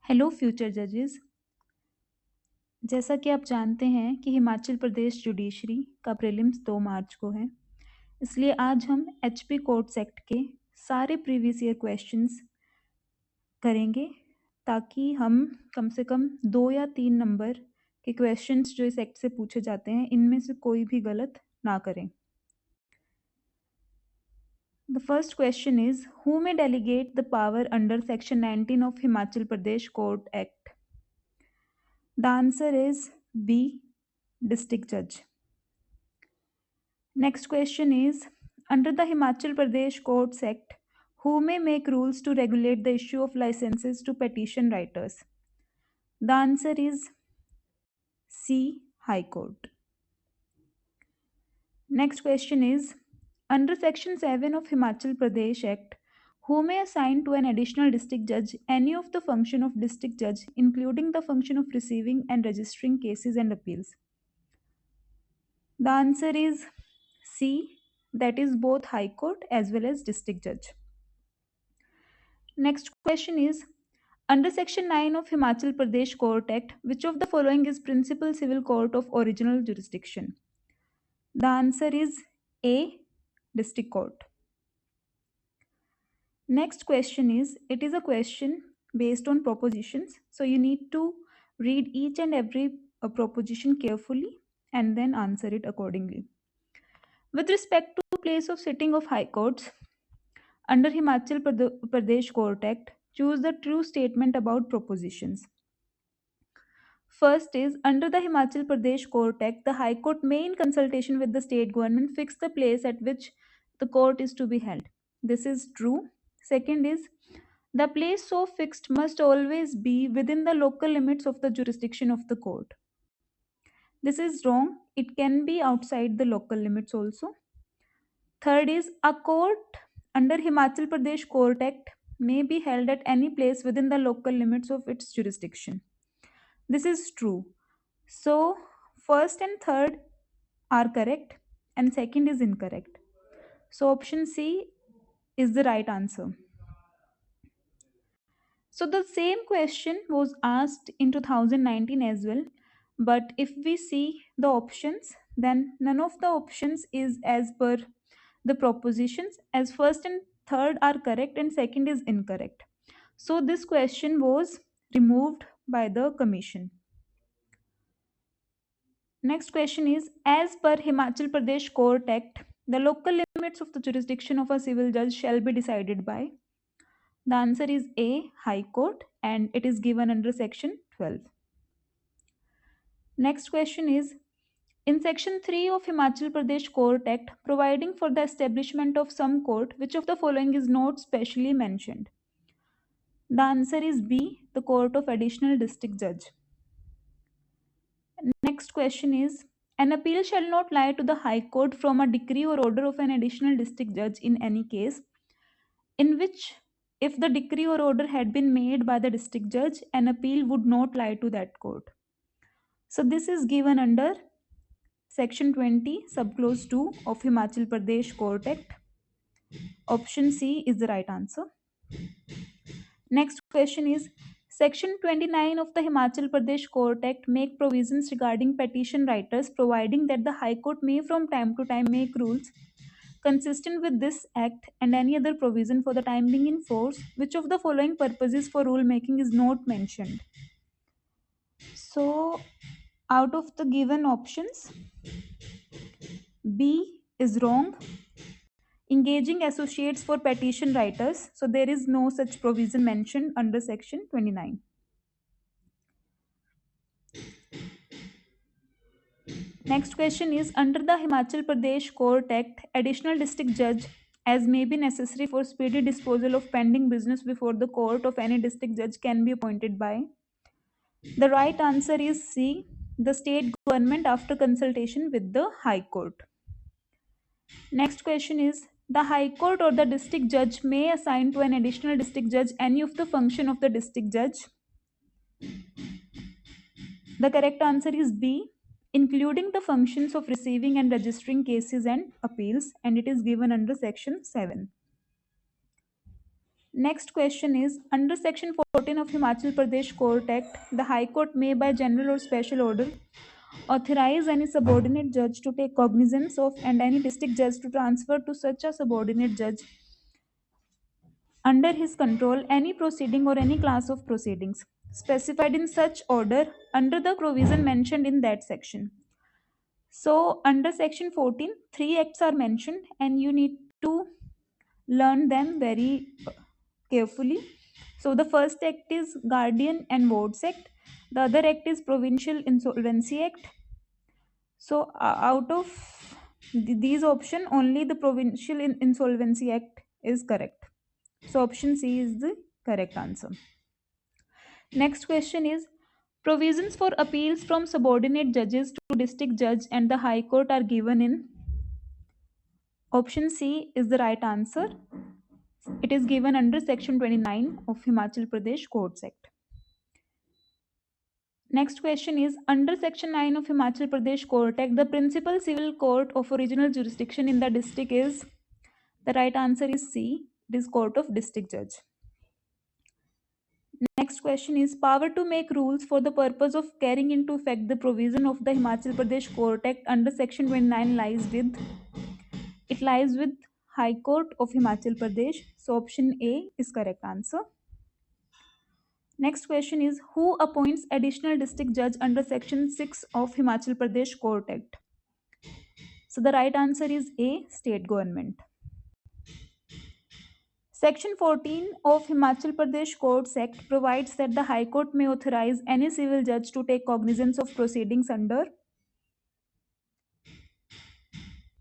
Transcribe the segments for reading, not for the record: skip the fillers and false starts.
Hello future जजेस। जैसा कि आप जानते हैं कि हिमाचल प्रदेश जुडिशरी का प्रीलिम्स 2 मार्च को है, इसलिए आज हम एचपी कोर्ट्स एक्ट के सारे प्रीवियस ईयर क्वेश्चंस करेंगे ताकि हम कम से कम 2 या 3 नंबर के क्वेश्चंस जो इस एक्ट से पूछे जाते हैं इनमें से कोई भी गलत ना करें। The first question is, who may delegate the power under section 19 of Himachal Pradesh Court Act? The answer is B, district judge. Next question is, under the Himachal Pradesh Courts Act, who may make rules to regulate the issue of licenses to petition writers? The answer is C, High Court. Next question is, under section 7 of Himachal Pradesh Act, who may assign to an additional district judge any of the function of district judge, including the function of receiving and registering cases and appeals? The answer is C, that is both High Court as well as district judge. Next question is, under section 9 of Himachal Pradesh Court Act, which of the following is principal civil court of original jurisdiction? The answer is A, district court. Next question is, it is a question based on propositions, so you need to read each and every proposition carefully and then answer it accordingly. With respect to place of sitting of high courts, under Himachal Pradesh Court Act, choose the true statement about propositions. First is, under the Himachal Pradesh Court Act, the High Court may, in consultation with the state government, fix the place at which the court is to be held. This is true. Second is, the place so fixed must always be within the local limits of the jurisdiction of the court. This is wrong. It can be outside the local limits also. Third is, a court under Himachal Pradesh Court Act may be held at any place within the local limits of its jurisdiction. This is true. So, first and third are correct and second is incorrect. So, option C is the right answer. So, the same question was asked in 2019 as well. But if we see the options, then none of the options is as per the propositions, as first and third are correct and second is incorrect. So, this question was removed by the commission. Next question is, as per Himachal Pradesh Court Act, the local limits of the jurisdiction of a civil judge shall be decided by. The answer is A, High Court, and it is given under section 12. Next question is, in section 3 of Himachal Pradesh Court Act, providing for the establishment of some court, which of the following is not specially mentioned? The answer is B, the Court of Additional District Judge. Next question is, an appeal shall not lie to the High Court from a decree or order of an additional district judge in any case, in which if the decree or order had been made by the district judge, an appeal would not lie to that court. So this is given under section 20, subclause 2 of Himachal Pradesh Court Act. Option C is the right answer. Next question is, section 29 of the Himachal Pradesh Court Act make provisions regarding petition writers, providing that the High Court may from time to time make rules consistent with this act and any other provision for the time being in force. Which of the following purposes for rule making is not mentioned? So, out of the given options, B is wrong. Engaging associates for petition writers. So, there is no such provision mentioned under section 29. Next question is, under the Himachal Pradesh Court Act, additional district judge, as may be necessary for speedy disposal of pending business before the court of any district judge, can be appointed by. The right answer is C, the state government after consultation with the High Court. Next question is, the High Court or the district judge may assign to an additional district judge any of the function of the district judge. The correct answer is B, including the functions of receiving and registering cases and appeals, and it is given under section 7. Next question is, under Section 14 of Himachal Pradesh Court Act, the High Court may by general or special order authorize any subordinate judge to take cognizance of and any district judge to transfer to such a subordinate judge under his control any proceeding or any class of proceedings specified in such order under the provision mentioned in that section. So, under Section 14, three acts are mentioned, and you need to learn them very carefully. So, the first act is Guardian and Wards Act, the other act is Provincial Insolvency Act. So, out of these options, only the Provincial Insolvency Act is correct. So, option C is the correct answer. Next question is, provisions for appeals from subordinate judges to district judge and the High Court are given in. Option C is the right answer. It is given under Section 29 of Himachal Pradesh Courts Act. Next question is, under Section 9 of Himachal Pradesh Court Act, the principal civil court of original jurisdiction in the district is. The right answer is C. It is Court of District Judge. Next question is, power to make rules for the purpose of carrying into effect the provision of the Himachal Pradesh Court Act under Section 29 lies with. It lies with High Court of Himachal Pradesh. So option A is correct answer. Next question is, who appoints additional district judge under Section 6 of Himachal Pradesh Court Act? So the right answer is A, state government. Section 14 of Himachal Pradesh Courts Act provides that the High Court may authorize any civil judge to take cognizance of proceedings under.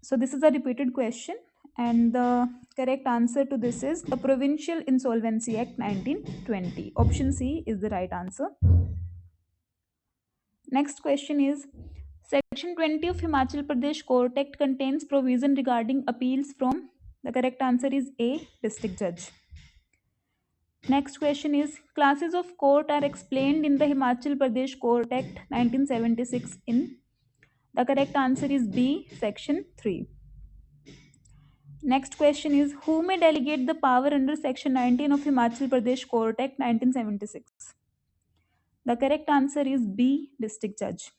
So this is a repeated question, and the correct answer to this is the Provincial Insolvency Act 1920. Option C is the right answer. Next question is, Section 20 of Himachal Pradesh Court Act contains provision regarding appeals from. The correct answer is A, district judge. Next question is, classes of court are explained in the Himachal Pradesh Court Act 1976 in. The correct answer is B, Section 3. Next question is, who may delegate the power under Section 19 of Himachal Pradesh Court Act 1976? The correct answer is B, district judge.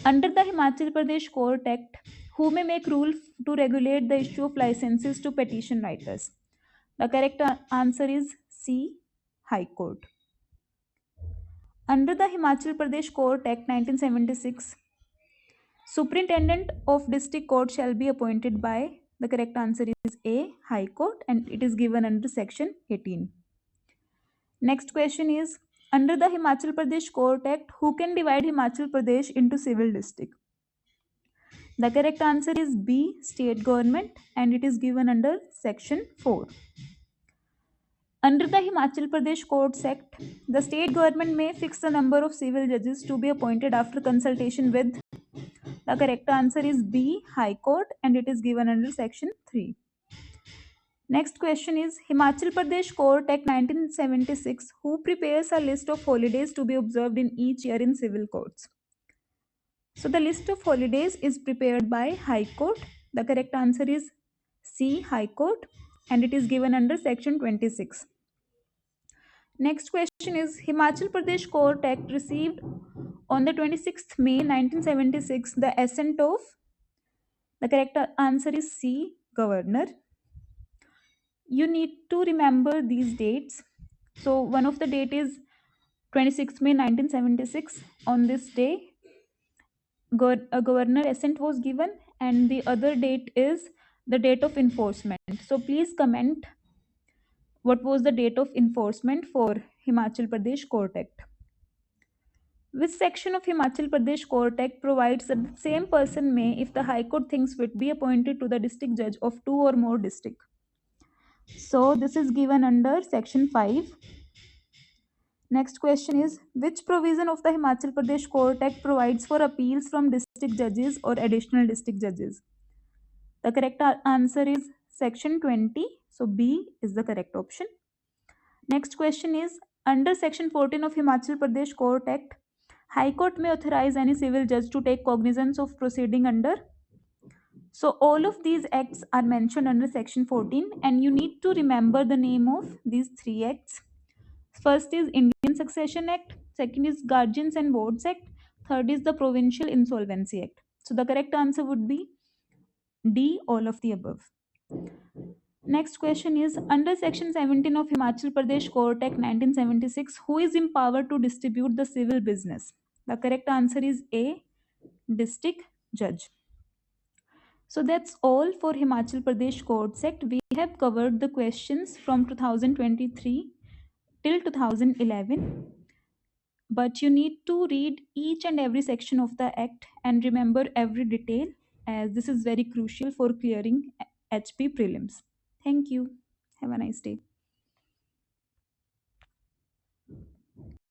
Under the Himachal Pradesh Court Act, who may make rules to regulate the issue of licenses to petition writers? The correct answer is C, High Court. Under the Himachal Pradesh Court Act 1976, Superintendent of District Court shall be appointed by. The correct answer is A, High Court, and it is given under Section 18. Next question is, under the Himachal Pradesh Court Act, who can divide Himachal Pradesh into civil district? The correct answer is B, state government, and it is given under Section 4. Under the Himachal Pradesh Courts Act, the state government may fix the number of civil judges to be appointed after consultation with. The correct answer is B, High Court, and it is given under Section 3. Next question is, Himachal Pradesh Court Act 1976, who prepares a list of holidays to be observed in each year in civil courts? So the list of holidays is prepared by High Court. The correct answer is C, High Court, and it is given under Section 26. Next question is, Himachal Pradesh Court Act received on the 26th May 1976 the assent of. The correct answer is C, Governor. You need to remember these dates. So one of the date is 26th May 1976. On this day, a governor assent was given, and the other date is the date of enforcement. So please comment what was the date of enforcement for Himachal Pradesh Court Act. Which section of Himachal Pradesh Court Act provides that the same person may, if the High Court thinks fit, be appointed to the district judge of two or more districts? So this is given under Section 5. Next question is, which provision of the Himachal Pradesh Court Act provides for appeals from district judges or additional district judges? The correct answer is Section 20. So B is the correct option. Next question is, under Section 14 of Himachal Pradesh Court Act, High Court may authorize any civil judge to take cognizance of proceeding under. So all of these acts are mentioned under section 14, and you need to remember the name of these three acts. First is Indian Succession Act, second is Guardians and Wards Act, third is the Provincial Insolvency Act. So the correct answer would be D, all of the above. Next question is, under section 17 of Himachal Pradesh Court Act 1976, who is empowered to distribute the civil business? The correct answer is A, district judge. So that's all for Himachal Pradesh Courts Act. We have covered the questions from 2023 till 2011. But you need to read each and every section of the act and remember every detail, as this is very crucial for clearing HP prelims. Thank you. Have a nice day.